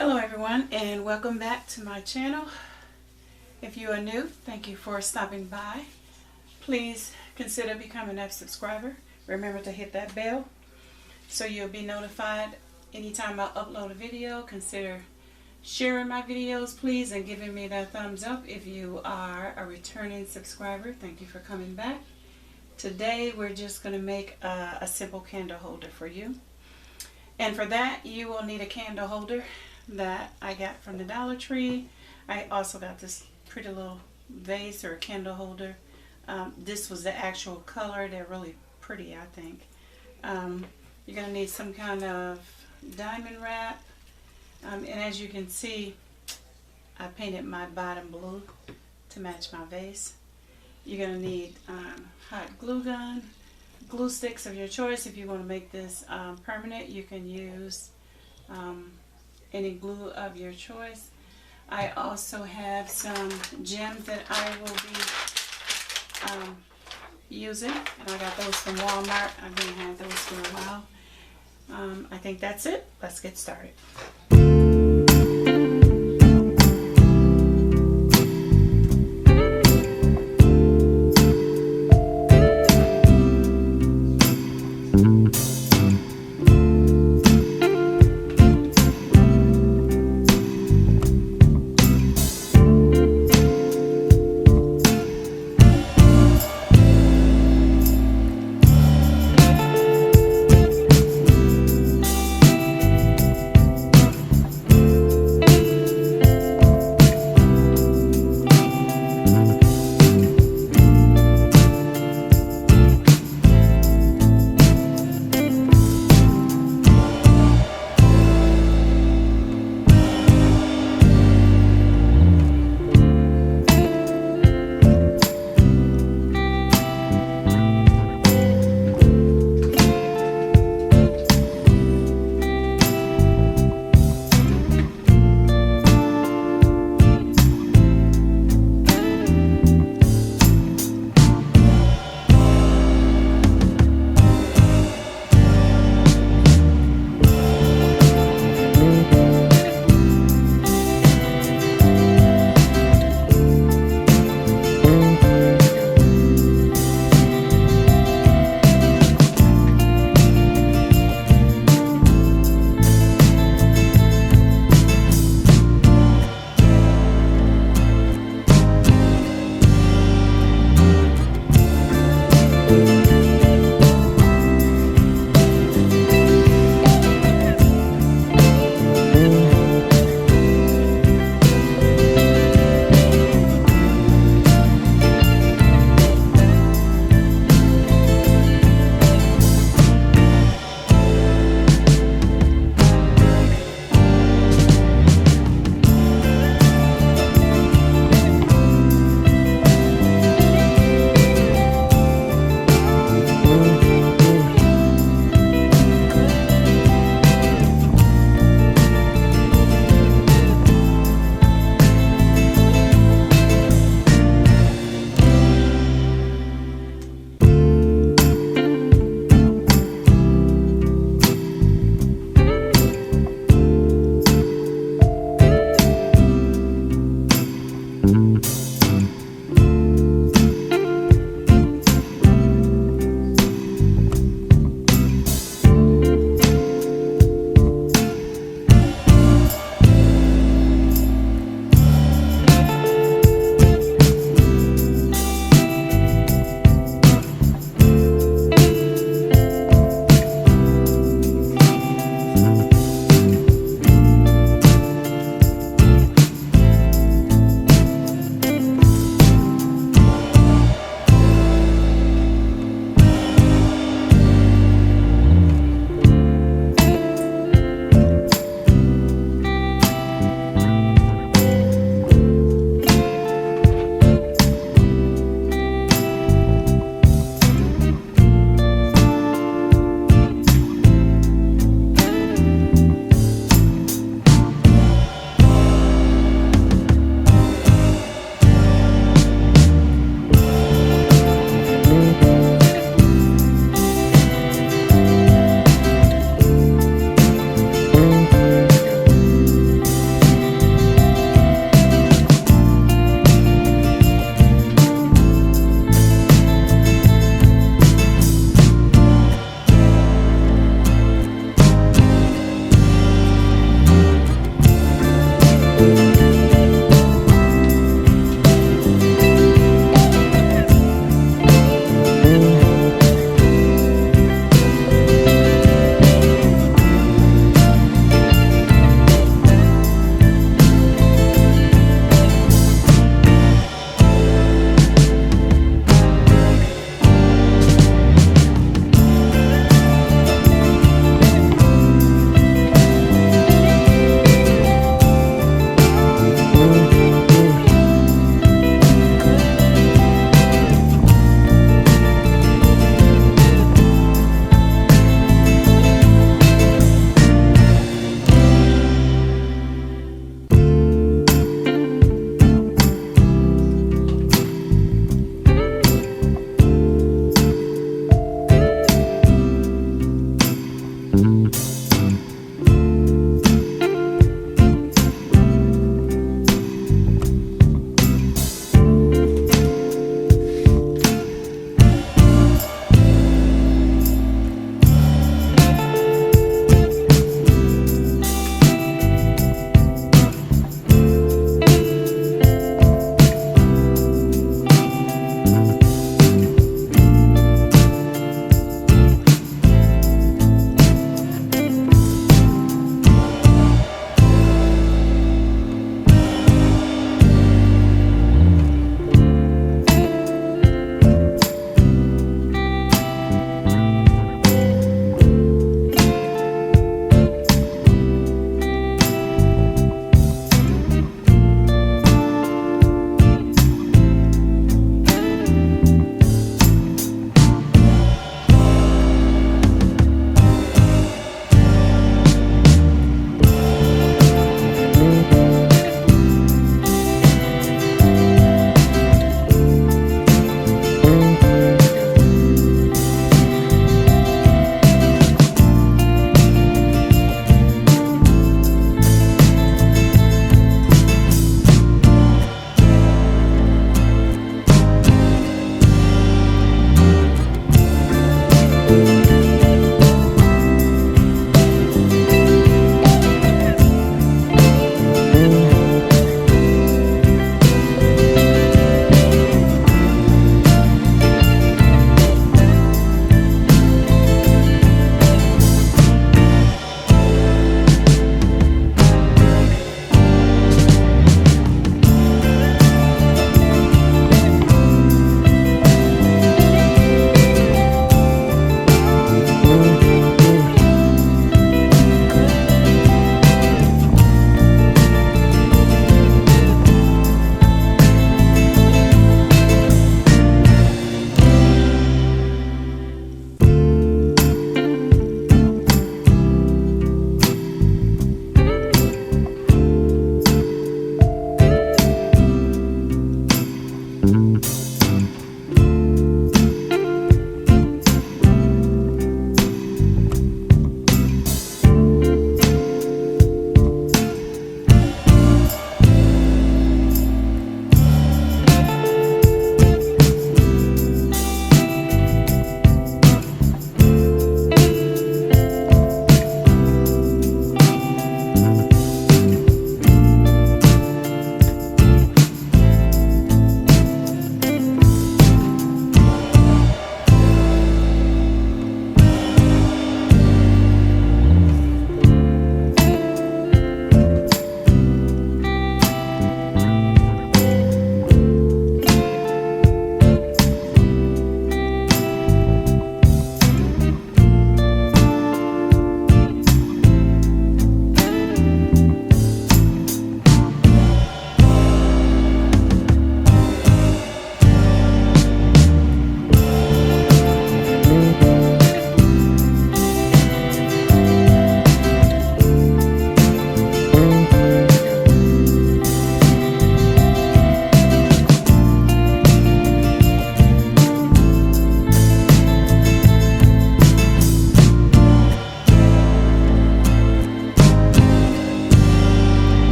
Hello everyone, and welcome back to my channel. If you are new, thank you for stopping by. Please consider becoming a subscriber. Remember to hit that bell so you'll be notified anytime I upload a video. Consider sharing my videos, please, and giving me that thumbs up if you are a returning subscriber. Thank you for coming back. Today we're just going to make a simple candle holder for you. And for that you will need a candle holder that I got from the Dollar Tree. I also got this pretty little vase or candle holder. This was the actual color. They're really pretty, I think. You're going to need some kind of diamond wrap. And as you can see, I painted my bottom blue to match my vase. You're going to need hot glue gun, glue sticks of your choice. If you want to make this permanent, you can use any glue of your choice. I also have some gems that I will be using, and I got those from Walmart. I've been had those for a while. I think that's it. Let's get started.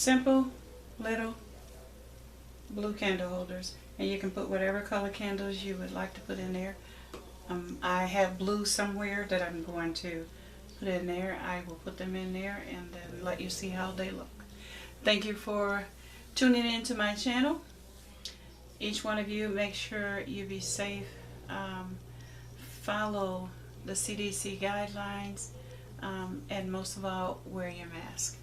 simple little blue candle holders, and you can put whatever color candles you would like to put in there. I have blue somewhere that I'm going to put in there. I will put them in there and then let you see how they look. Thank you for tuning in to my channel. Each one of you, make sure you be safe. Follow the CDC guidelines, and most of all, wear your mask.